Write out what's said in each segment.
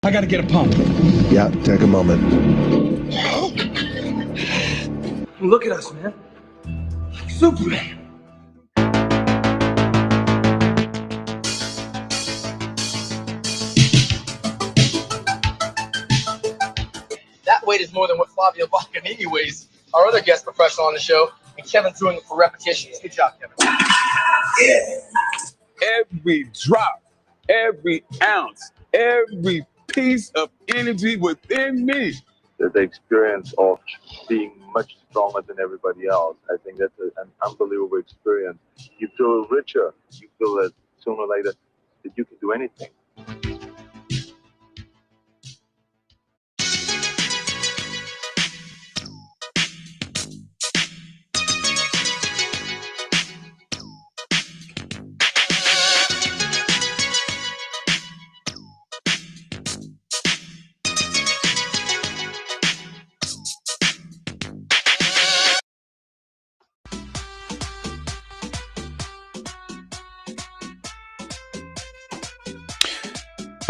I gotta get a pump. Yeah, take a moment. Look at us, man. Superman. That weight is more than what Flavio Boccanini weighs, our other guest professional on the show, and Kevin's doing it for repetitions. Good job, Kevin. Yeah. Every drop, every ounce, every piece of energy within me. The experience of being much stronger than everybody else, I think that's an unbelievable experience. You feel richer. You feel that sooner or later that you can do anything.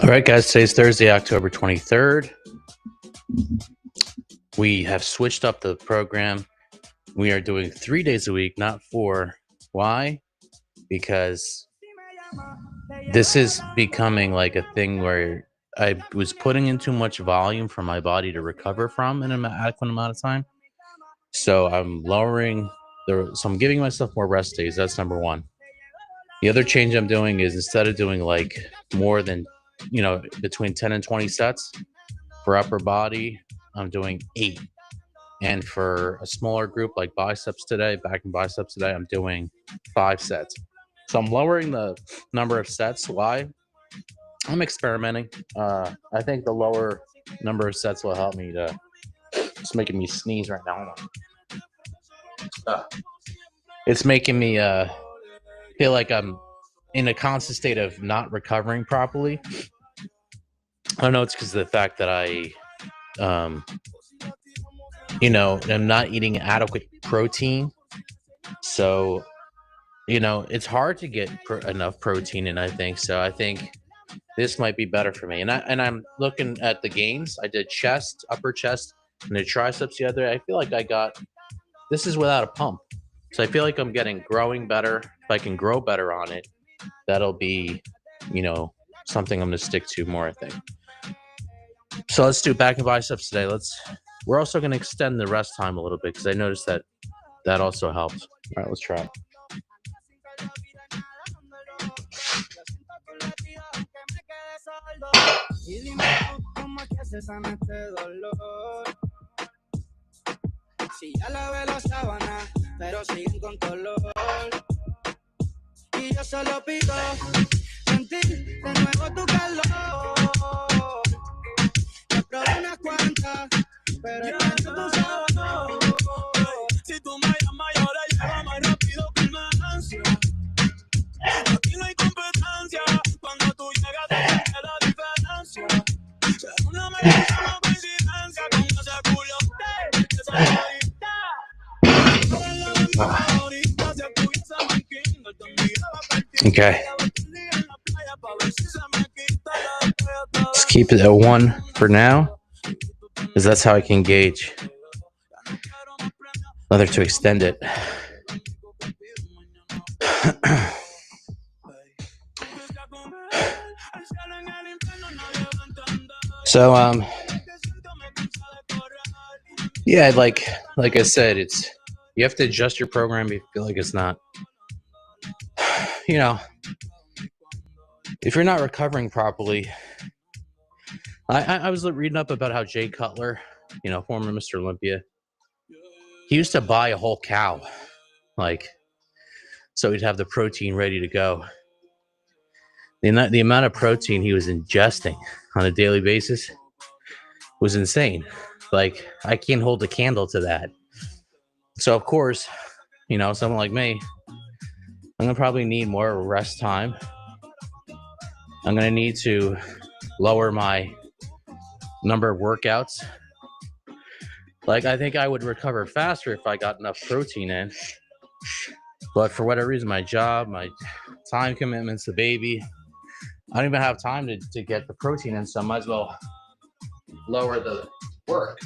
All right, guys, today's Thursday, October 23rd. We have switched up the program. We are doing 3 days a week, not 4. Why? Because this is becoming like a thing where I was putting in too much volume for my body to recover from in an adequate amount of time. So I'm lowering so I'm giving myself more rest days. That's number one. The other change I'm doing is instead of doing like more than, between 10 and 20 sets for upper body, I'm doing 8. And for a smaller group like biceps today, back and biceps today, I'm doing 5 sets. So I'm lowering the number of sets. Why? I'm experimenting. I think the lower number of sets will help me to. It's making me sneeze right now. It's making me feel like I'm in a constant state of not recovering properly. I don't know. It's because of the fact that I, I'm not eating adequate protein. So, it's hard to get enough protein in, I think. So I think this might be better for me. And I'm looking at the gains. I did chest, upper chest, and the triceps the other day. I feel like this is without a pump. So I feel like I'm growing better. If I can grow better on it, that'll be, something I'm going to stick to more, I think. So let's do back and biceps today. We're also going to extend the rest time a little bit because I noticed that also helps. All right, let's try it. Si ya lavé la sábana, pero siguen con color. Y yo solo pido sentir de nuevo tu calor. Te probé unas cuantas, pero el canto tú sabes no. Si tú me llamas y ahora lleva más rápido que una ansia. Aquí no hay competencia, cuando tú llegas te sientes la diferencia. Es una malísima coincidencia con ese culo que se Okay. Let's keep it at 1 for now, because that's how I can gauge whether to extend it. So, yeah, like I said, you have to adjust your program if you feel like it's not, if you're not recovering properly. I was reading up about how Jay Cutler, former Mr. Olympia, he used to buy a whole cow, so he'd have the protein ready to go. The amount of protein he was ingesting on a daily basis was insane. I can't hold a candle to that. So, of course, someone like me, I'm going to probably need more rest time. I'm going to need to lower my number of workouts. I think I would recover faster if I got enough protein in. But for whatever reason, my job, my time commitments, the baby, I don't even have time to get the protein in, so I might as well lower the work.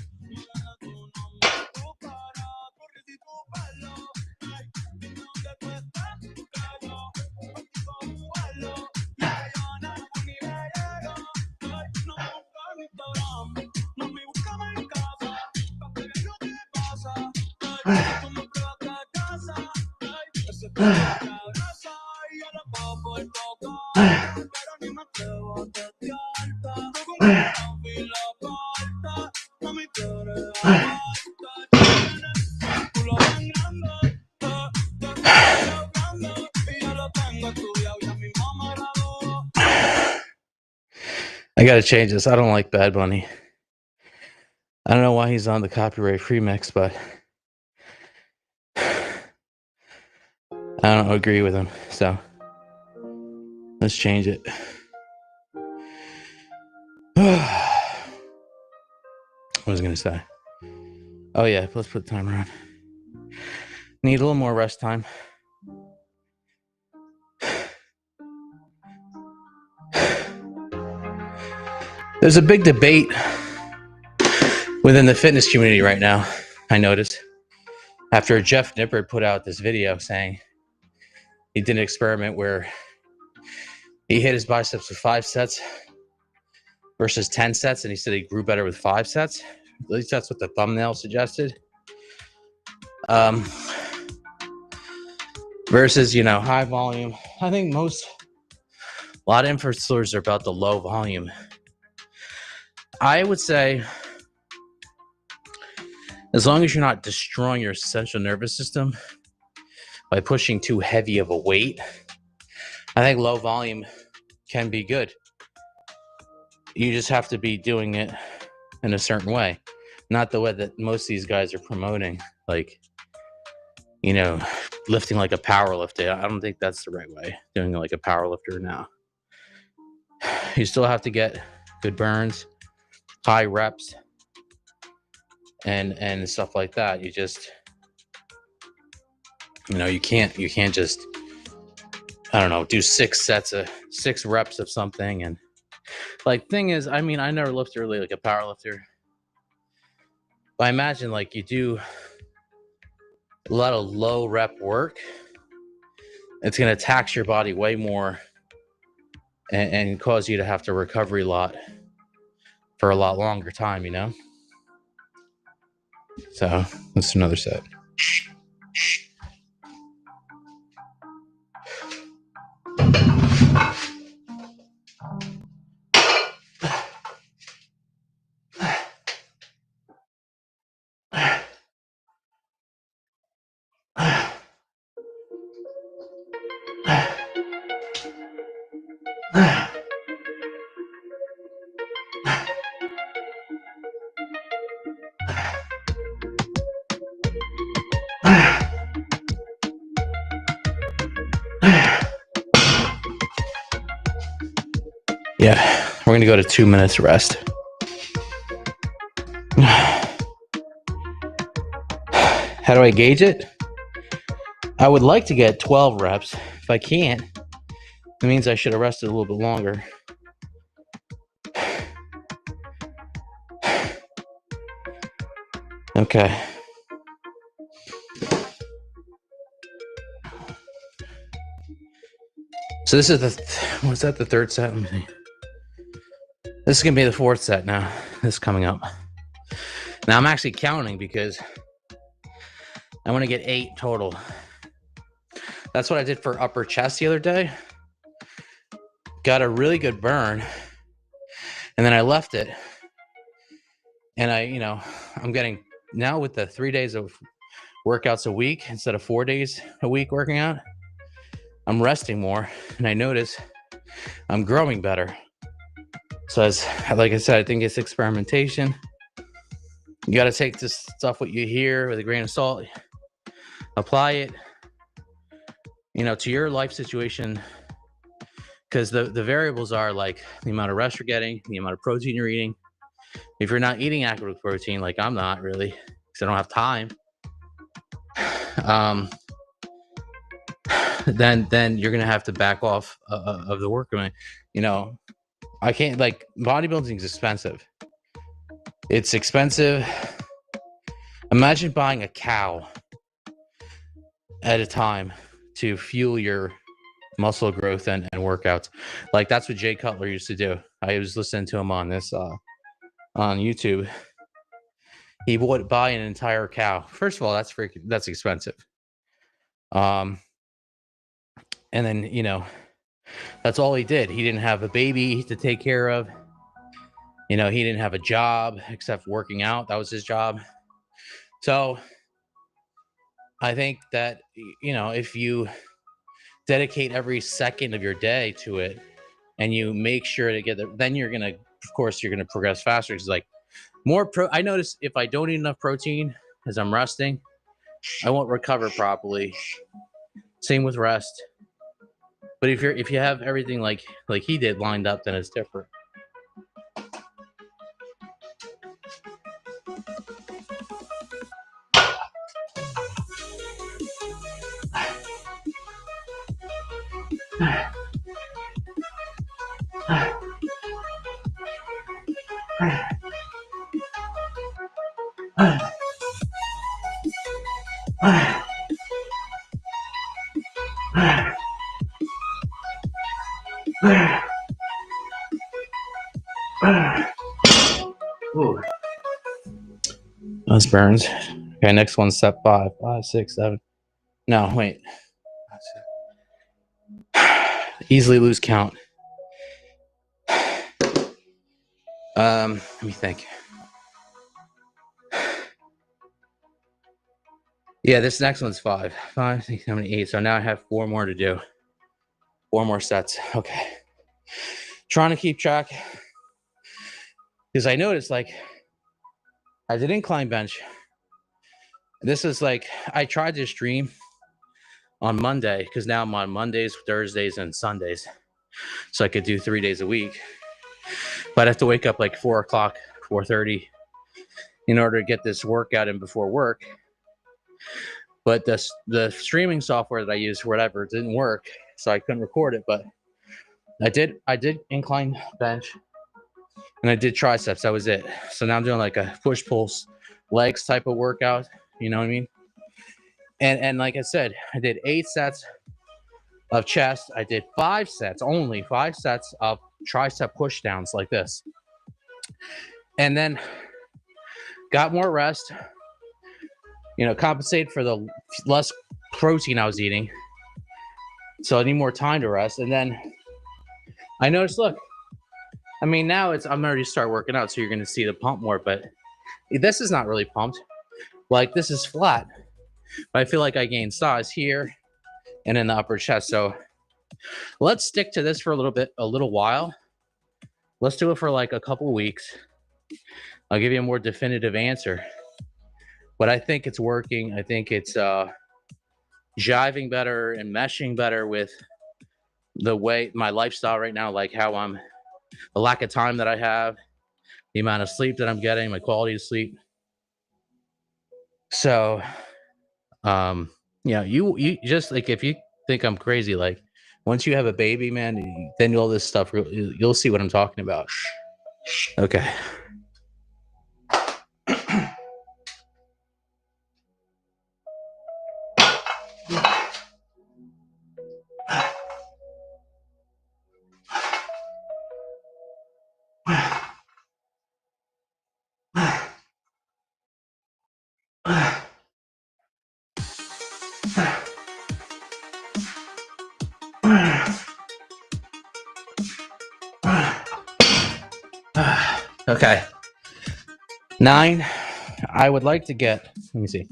I gotta change this. I don't like Bad Bunny. I don't know why he's on the copyright free mix, but I don't agree with him. So let's change it. What was I gonna say? Oh yeah, let's put the timer on. Need a little more rest time. There's a big debate within the fitness community right now, I noticed. After Jeff Nippert put out this video saying he did an experiment where he hit his biceps with 5 sets versus 10 sets, and he said he grew better with 5 sets. At least that's what the thumbnail suggested. Versus, high volume. I think a lot of influencers are about the low volume. I would say, as long as you're not destroying your central nervous system by pushing too heavy of a weight, I think low volume can be good. You just have to be doing it in a certain way, not the way that most of these guys are promoting, like, lifting like a power lifter. I don't think that's the right way, doing it like a power lifter now. You still have to get good burns, high reps, and stuff like that. You just, you can't just, I don't know, do 6 reps of something. And like, thing is, I never lifted really like a power lifter, but I imagine like you do a lot of low rep work, it's going to tax your body way more and cause you to have to recover a lot for a lot longer time, So that's another set. Yeah, we're going to go to 2 minutes rest. How do I gauge it? I would like to get 12 reps. If I can't, it means I should have rested a little bit longer. Okay. So this is the third set? Let me see. This is going to be the 4th set now. This is coming up. Now I'm actually counting because I want to get 8 total. That's what I did for upper chest the other day. Got a really good burn. And then I left it. And I'm getting, now with the 3 days of workouts a week instead of 4 days a week working out, I'm resting more. And I notice I'm growing better. So like I said, I think it's experimentation. You got to take this stuff, what you hear, with a grain of salt, apply it, to your life situation. Because the variables are like the amount of rest you're getting, the amount of protein you're eating. If you're not eating accurate protein, like I'm not really, because I don't have time, then you're gonna have to back off of the work. I mean, I can't, like, bodybuilding is expensive. It's expensive. Imagine buying a cow at a time to fuel your muscle growth and workouts. Like, that's what Jay Cutler used to do. I was listening to him on this on YouTube. He would buy an entire cow. First of all, that's expensive. And then, that's all he did. He didn't have a baby to take care of. He didn't have a job except working out. That was his job. So I think that, if you dedicate every second of your day to it and you make sure to get then you're going to, of course, you're going to progress faster. It's like I notice if I don't eat enough protein as I'm resting, I won't recover properly. Same with rest. But if you have everything like he did lined up, then it's different. Ooh. Those burns. Okay, next one, step 5, 5, 6, 7. No, wait. Easily lose count. Let me think. Yeah, this next one's 5, 5, 6, 7, 8. So now I have 4 more to do. 4 more sets. Okay. Trying to keep track. Because I noticed, like, I did incline bench. This is like, I tried to stream on Monday because now I'm on Mondays, Thursdays, and Sundays. So I could do 3 days a week. But I have to wake up like 4 o'clock, 4:30 in order to get this workout in before work. But the streaming software that I used for whatever didn't work, so I couldn't record it. But I did incline bench and I did triceps. That was it. So now I'm doing like a push-pull legs type of workout. You know what I mean? And like I said, I did 8 sets of chest. I did 5 sets, only 5 sets of tricep push downs like this. And then got more rest, compensate for the less protein I was eating. So I need more time to rest. And then I noticed, look, I mean, now I'm already start working out, so you're going to see the pump more, but this is not really pumped. Like, this is flat. But I feel like I gained size here and in the upper chest. So let's stick to this for a little while. Let's do it for like a couple weeks. I'll give you a more definitive answer. But I think it's working. I think it's jiving better and meshing better with the way my lifestyle right now, like how the lack of time that I have, the amount of sleep that I'm getting, my quality of sleep. So, you just, like, if you think I'm crazy, like, once you have a baby, man, then all this stuff, you'll see what I'm talking about. Okay. Okay. 9. I would like to get, let me see,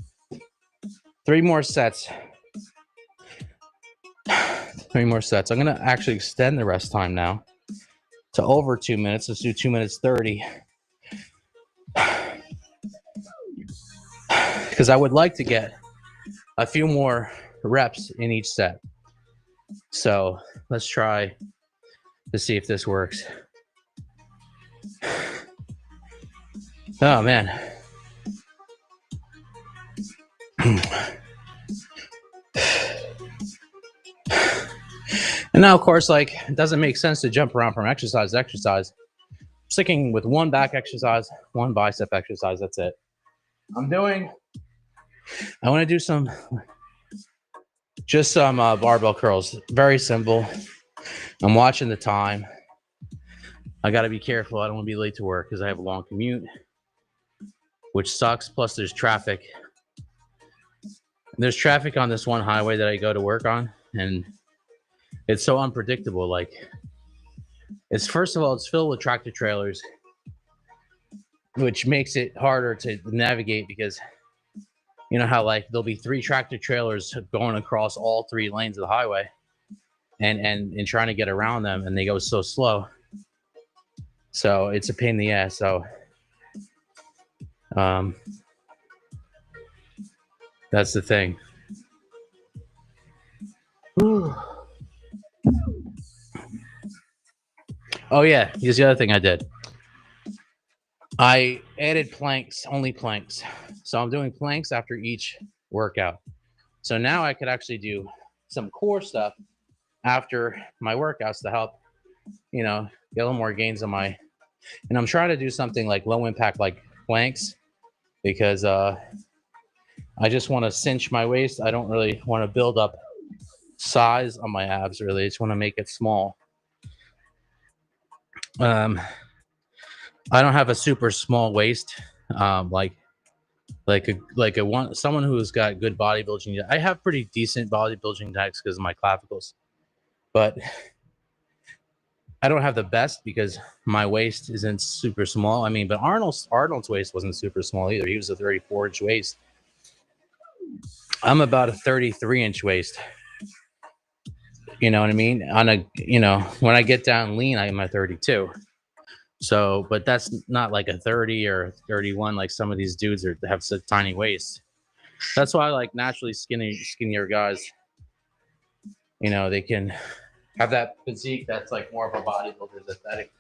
3 more sets. 3 more sets. I'm going to actually extend the rest time now to over 2 minutes. Let's do 2 minutes 30. Because I would like to get a few more reps in each set. So let's try to see if this works. Oh, man. And now, of course, like, it doesn't make sense to jump around from exercise to exercise. Sticking with one back exercise, one bicep exercise. That's it. I want to do some barbell curls. Very simple. I'm watching the time. I got to be careful. I don't want to be late to work because I have a long commute, which sucks. Plus, there's traffic. There's traffic on this one highway that I go to work on, and it's so unpredictable. Like, first of all, it's filled with tractor trailers, which makes it harder to navigate because you know how like there'll be 3 tractor trailers going across all 3 lanes of the highway, and trying to get around them, and they go so slow. So it's a pain in the ass. So that's the thing. Oh yeah, here's the other thing I did. I added planks, only planks. So I'm doing planks after each workout. So now I could actually do some core stuff after my workouts to help, get a little more gains on my. And I'm trying to do something like low impact, like planks, because I just want to cinch my waist. I don't really want to build up size on my abs. Really, I just want to make it small. I don't have a super small waist, like someone who's got good bodybuilding. I have pretty decent bodybuilding techniques because of my clavicles, but I don't have the best because my waist isn't super small. I mean, but Arnold's waist wasn't super small either. He was a 34-inch waist. I'm about a 33-inch waist. You know what I mean? When I get down lean, I'm a 32. So, but that's not like a 30 or 31 like some of these dudes have such tiny waists. That's why I like naturally skinnier guys. They can have that physique that's like more of a bodybuilder's aesthetic.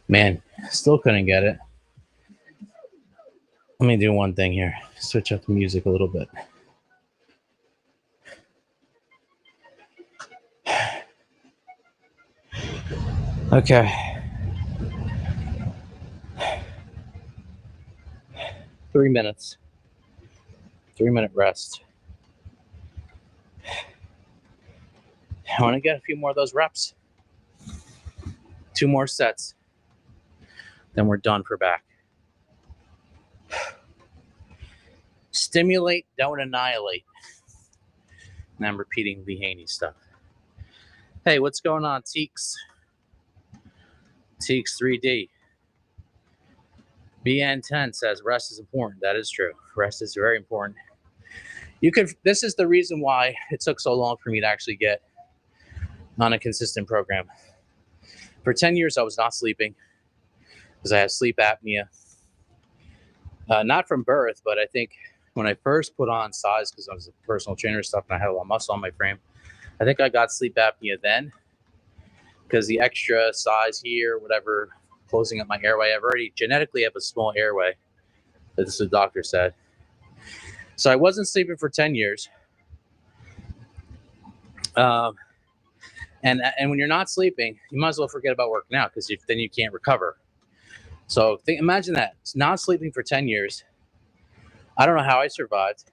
Man, still couldn't get it. Let me do one thing here. Switch up the music a little bit. Okay. 3 minutes. 3-minute rest. I want to get a few more of those reps. 2 more sets. Then we're done for back. Stimulate, don't annihilate. And I'm repeating Lee Haney stuff. Hey, what's going on, Teeks? Teeks 3D. BN10 says rest is important. That is true. Rest is very important. This is the reason why it took so long for me to actually get on a consistent program. For 10 years, I was not sleeping because I have sleep apnea. Not from birth, but I think when I first put on size, because I was a personal trainer stuff and I had a lot of muscle on my frame, I think I got sleep apnea then because the extra size here, whatever, closing up my airway. I've already genetically have a small airway. This is what the doctor said. So I wasn't sleeping for 10 years. And when you're not sleeping, you might as well forget about working out because then you can't recover. So imagine that. It's not sleeping for 10 years. I don't know how I survived.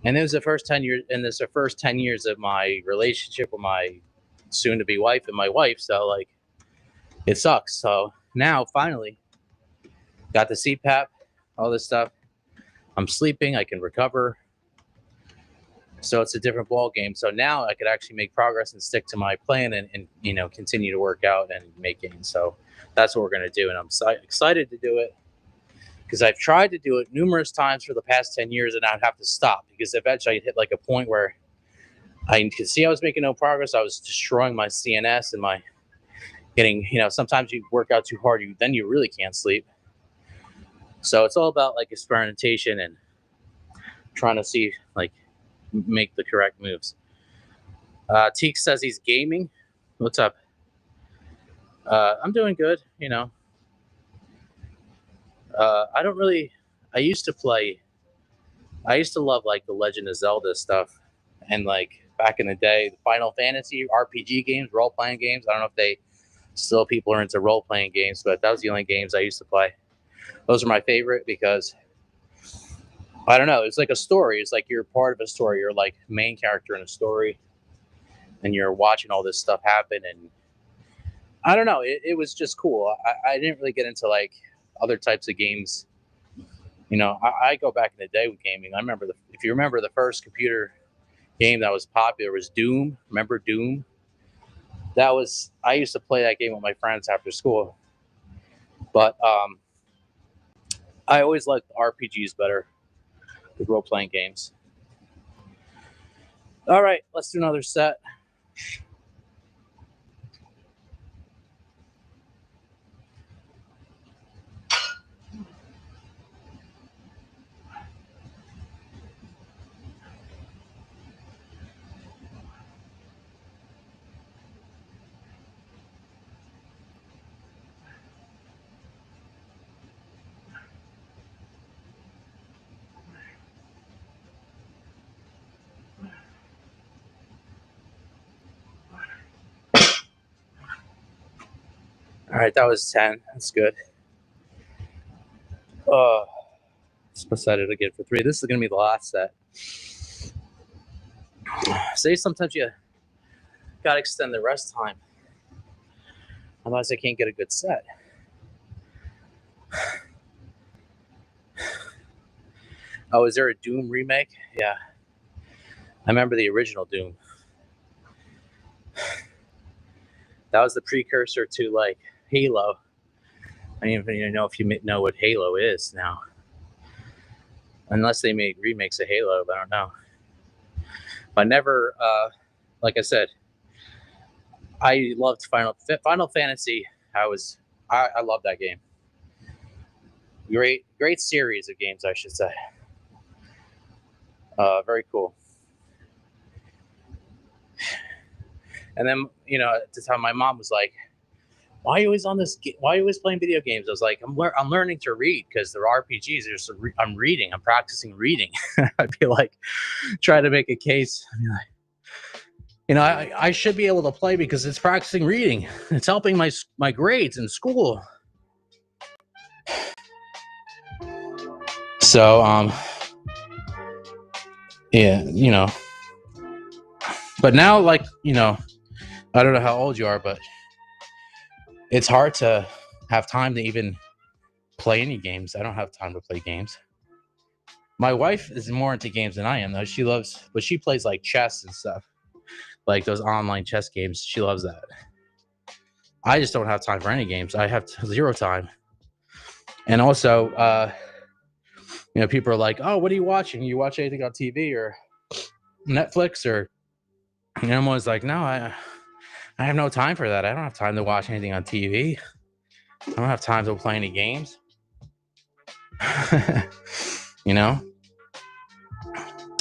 And it was the first 10 years, and this is the first 10 years of my relationship with my soon-to-be wife and my wife. So, like, it sucks. So now, finally, got the CPAP, all this stuff. I'm sleeping. I can recover. So it's a different ball game. So now I could actually make progress and stick to my plan and continue to work out and make gains. So that's what we're going to do. And I'm excited to do it because I've tried to do it numerous times for the past 10 years and I'd have to stop because eventually I'd hit like a point where I could see I was making no progress. I was destroying my CNS and my getting, sometimes you work out too hard, then you really can't sleep. So it's all about like experimentation and trying to see, like, make the correct moves. Teek says he's gaming. What's up? I'm doing good. I don't really. I used to play. I used to love like the Legend of Zelda stuff, and like back in the day, the Final Fantasy RPG games, role playing games. I don't know if they still people are into role playing games, but that was the only games I used to play. Those are my favorite because I don't know. It's like a story. It's like you're part of a story. You're like main character in a story, and you're watching all this stuff happen. And I don't know. It was just cool. I didn't really get into like other types of games. I go back in the day with gaming. I remember if you remember the first computer game that was popular was Doom. Remember Doom? I used to play that game with my friends after school. But I always liked RPGs better, the role playing games. All right, let's do another set. All right, that was 10. That's good. Decided to get for 3. This is going to be the last set. Say sometimes you got to extend the rest time. Otherwise, I can't get a good set. Oh, is there a Doom remake? Yeah. I remember the original Doom. That was the precursor to like Halo. I don't even know if you know what Halo is now. Unless they made remakes of Halo, but I don't know. But never, like I said, I loved Final Fantasy. I loved that game. Great series of games, I should say. Very cool. And then, at the time, my mom was like, "Why are you always on this? Why are you always playing video games?" I was like, "I'm learning to read because they're RPGs. I'm reading. I'm practicing reading." I feel like try to make a case. I should be able to play because it's practicing reading. It's helping my grades in school. So, yeah, but now, like, I don't know how old you are, but it's hard to have time to even play any games. I don't have time to play games. My wife is more into games than I am, though. But she plays like chess and stuff, like those online chess games. She loves that. I just don't have time for any games. I have 0 time. And also, people are like, "Oh, what are you watching? You watch anything on TV or Netflix?" Or I'm always like, "No, I have no time for that. I don't have time to watch anything on TV. I don't have time to play any games."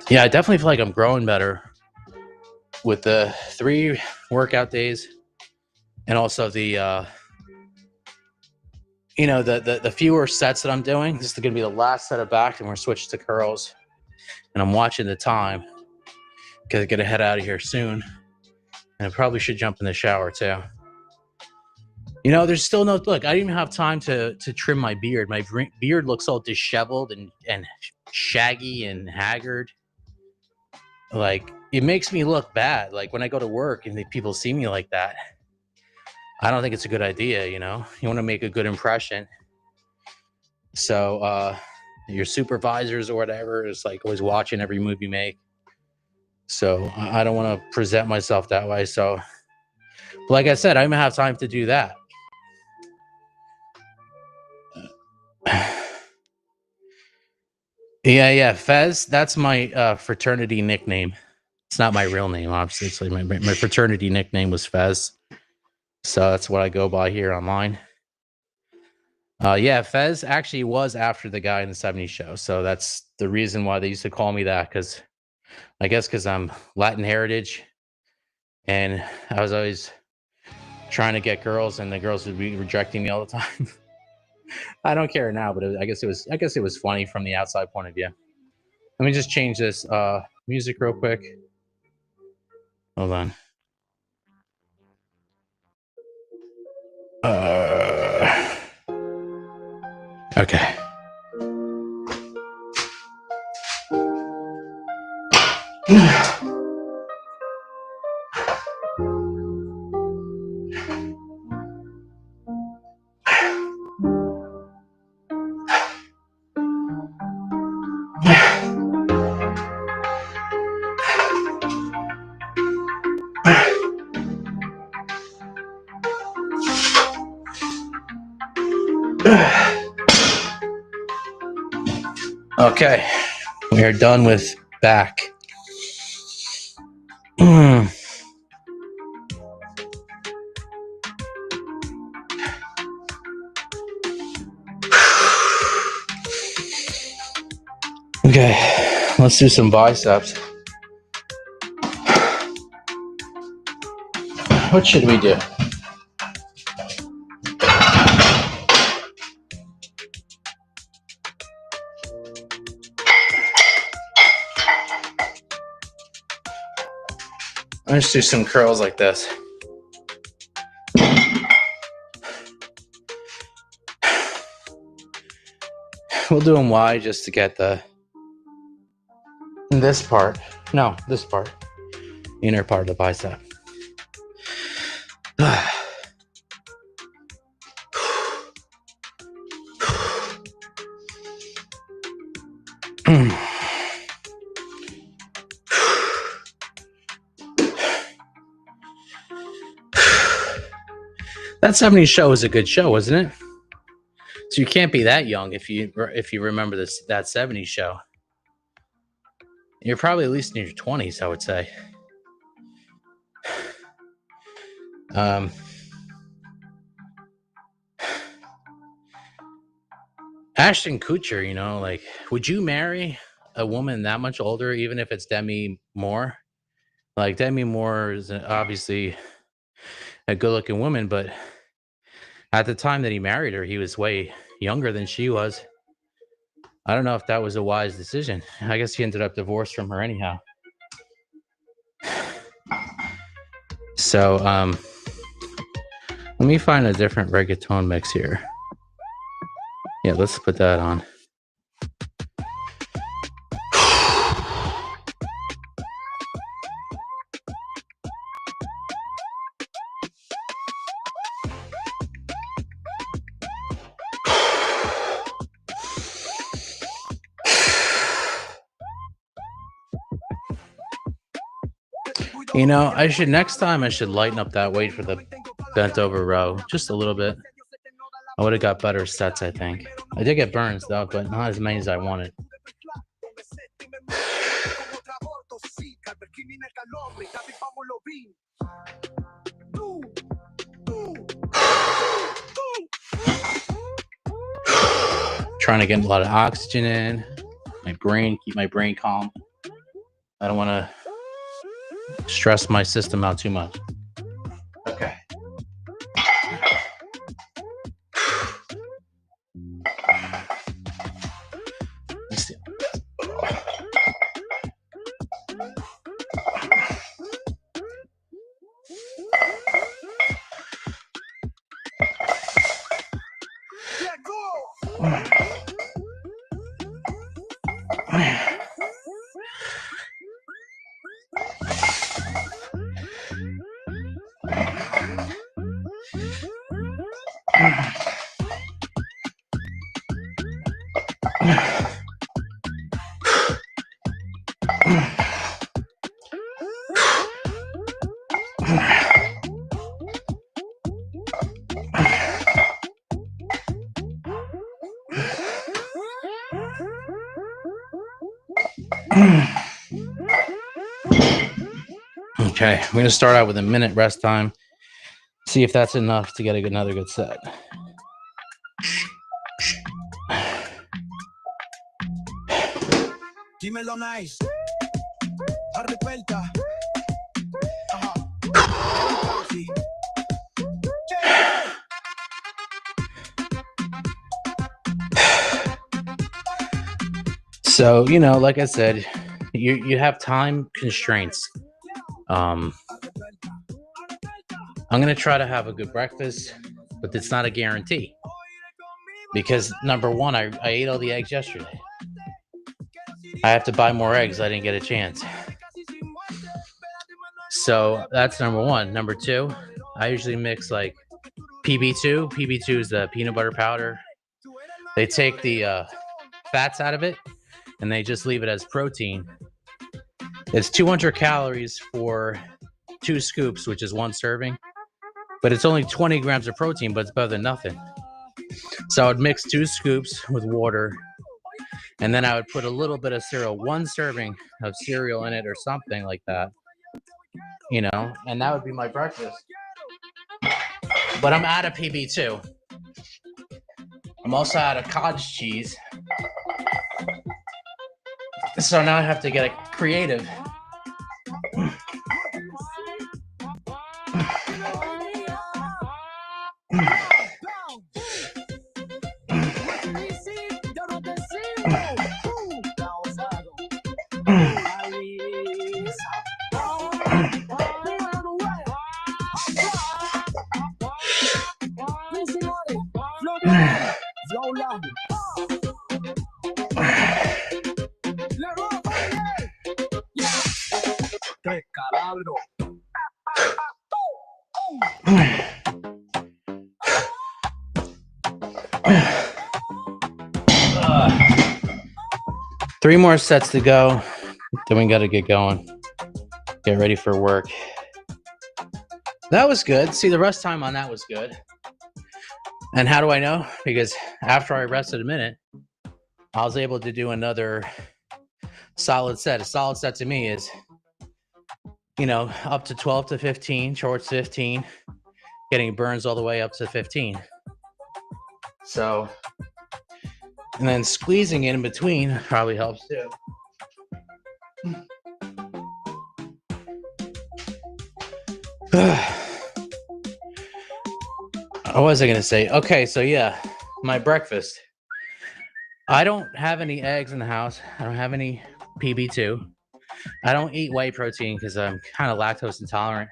Yeah, I definitely feel like I'm growing better with the 3 workout days, and also the the fewer sets that I'm doing. This is going to be the last set of back, and we're switching to curls. And I'm watching the time because I got to head out of here soon, and I probably should jump in the shower too. There's still no look. I didn't even have time to trim my beard. My beard looks all disheveled and shaggy and haggard. Like, it makes me look bad. Like, when I go to work and people see me like that, I don't think it's a good idea. You want to make a good impression. So your supervisors or whatever is like always watching every move you make. So I don't want to present myself that way. So, like I said, I'm gonna have time to do that. Yeah, Fez. That's my fraternity nickname. It's not my real name, obviously. My fraternity nickname was Fez. So that's what I go by here online. Yeah, Fez actually was after the guy in the 70s show. So that's the reason why they used to call me that, because I guess because I'm Latin heritage. And I was always trying to get girls, and the girls would be rejecting me all the time. I don't care now, but I guess it was funny from the outside point of view. Let me just change this music real quick. Hold on. Okay. Okay, we are done with back. Okay, let's do some biceps. What should we do? Let's do some curls like this. We'll do them wide just to get this part, inner part of the bicep. That 70s show was a good show, wasn't it? So you can't be that young if you remember that 70s show. You're probably at least in your 20s, I would say. Ashton Kutcher, like, would you marry a woman that much older, even if it's Demi Moore? Like, Demi Moore is obviously a good-looking woman, but at the time that he married her, he was way younger than she was. I don't know if that was a wise decision. I guess he ended up divorced from her anyhow. So, let me find a different reggaeton mix here. Yeah, let's put that on. Next time I should lighten up that weight for the bent over row just a little bit. I would have got better sets, I think. I did get burns though, but not as many as I wanted. Trying to get a lot of oxygen in keep my brain calm. I don't want to stress my system out too much. Okay. Let's see. Okay, we're going to start out with a minute rest time. See if that's enough to get another good set. Dímelo nice. Darle vuelta. So, you know, like I said, you have time constraints. I'm going to try to have a good breakfast, but it's not a guarantee. Because, number one, I ate all the eggs yesterday. I have to buy more eggs. I didn't get a chance. So, that's number one. Number two, I usually mix like PB2. PB2 is the peanut butter powder. They take the fats out of it, and they just leave it as protein. It's 200 calories for 2 scoops, which is 1 serving. But it's only 20 grams of protein, but it's better than nothing. So I would mix 2 scoops with water, and then I would put a little bit of cereal, 1 serving of cereal in it or something like that. You know, and that would be my breakfast. But I'm out of PB2. I'm also out of cottage cheese. So now I have to get creative. Three more sets to go. Then we got to get going. Get ready for work. That was good. See, the rest time on that was good. And how do I know? Because after I rested a minute, I was able to do another solid set. A solid set to me is, you know, up to 12 to 15, shorts 15, getting burns all the way up to 15. So, and then squeezing it in between probably helps too. What was I going to say? Okay, so yeah, my breakfast. I don't have any eggs in the house. I don't have any PB2. I don't eat whey protein because I'm kind of lactose intolerant.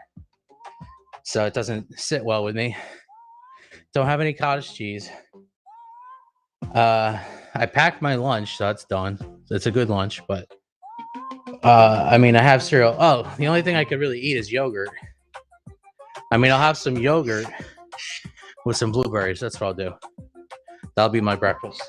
So it doesn't sit well with me. Don't have any cottage cheese. I packed my lunch, so that's done. It's a good lunch, but I mean, I have cereal. Oh, the only thing I could really eat is yogurt. I mean, I'll have some yogurt with some blueberries. That's what I'll do. That'll be my breakfast.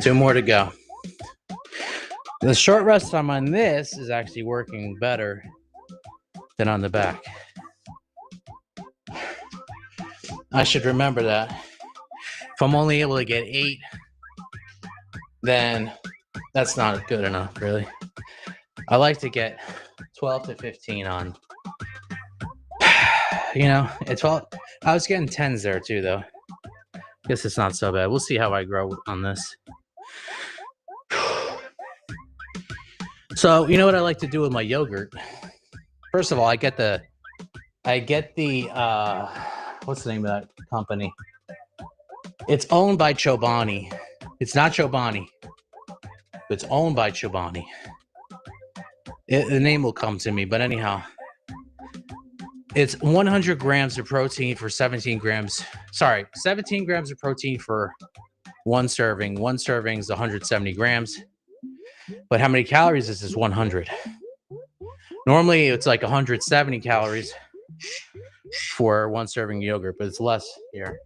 Two more to go. The short rest time on this is actually working better than on the back. I should remember that. If I'm only able to get 8, then that's not good enough, really. I like to get 12 to 15 on. You know, it's 12. I was getting 10s there too, though. Guess it's not so bad. We'll see how I grow on this. So, you know what I like to do with my yogurt? First of all, I get the what's the name of that company? It's owned by Chobani. It's not Chobani. It's owned by Chobani. The name will come to me, but anyhow, It's 100 grams of protein for 17 grams. Sorry, 17 grams of protein for one serving. One serving is 170 grams. But how many calories is this 100? Normally, it's like 170 calories for one serving yogurt, but it's less here.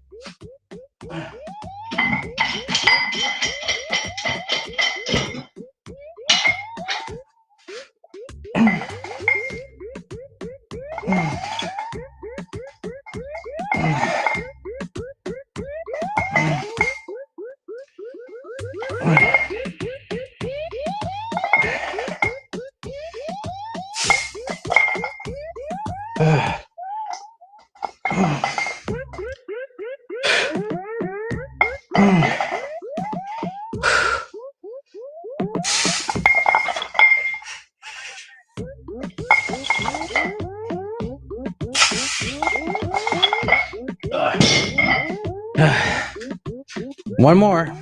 One more.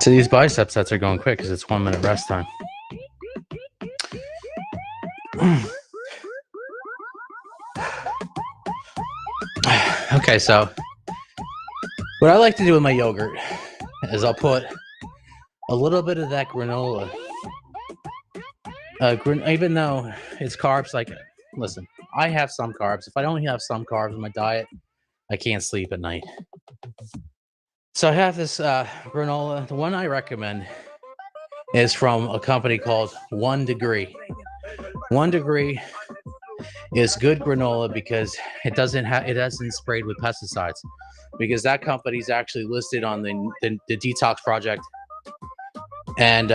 So these bicep sets are going quick because it's 1 minute rest time. Okay, so what I like to do with my yogurt is I'll put a little bit of that granola. Even though it's carbs, like, listen, I have some carbs. If I don't have some carbs in my diet, I can't sleep at night. So I have this granola. The one I recommend is from a company called 1 Degree. 1 Degree is good granola because it hasn't sprayed with pesticides, because that company is actually listed on the Detox Project, and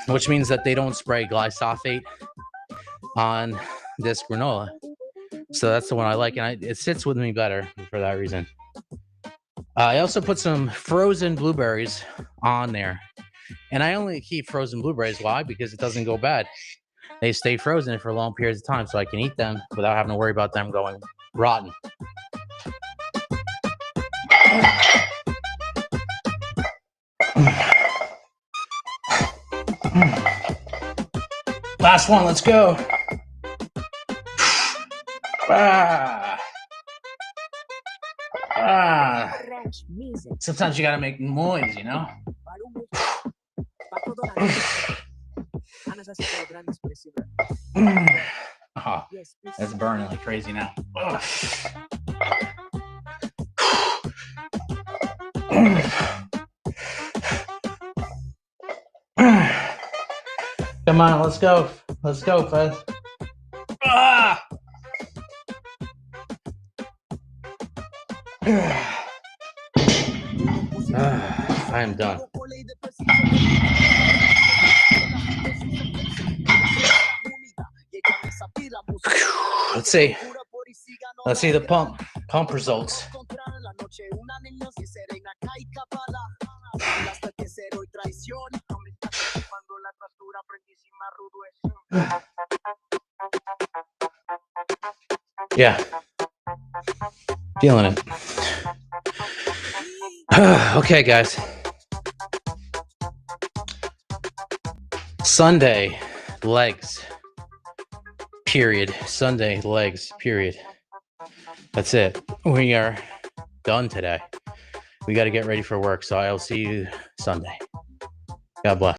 which means that they don't spray glyphosate on this granola. So that's the one I like, and it sits with me better for that reason. I also put some frozen blueberries on there, and I only keep frozen blueberries. Why? Because it doesn't go bad. They stay frozen for long periods of time, so I can eat them without having to worry about them going rotten. Last one, let's go. Sometimes you gotta make noise, you know? Oh, that's burning like crazy now. Come on, let's go. Let's go, Fez. I am done. Let's see. Let's see the pump results. Yeah. Feeling it. Okay, guys. Sunday, legs. Period. Sunday, legs. Period. That's it. We are done today. We got to get ready for work, so I'll see you Sunday. God bless.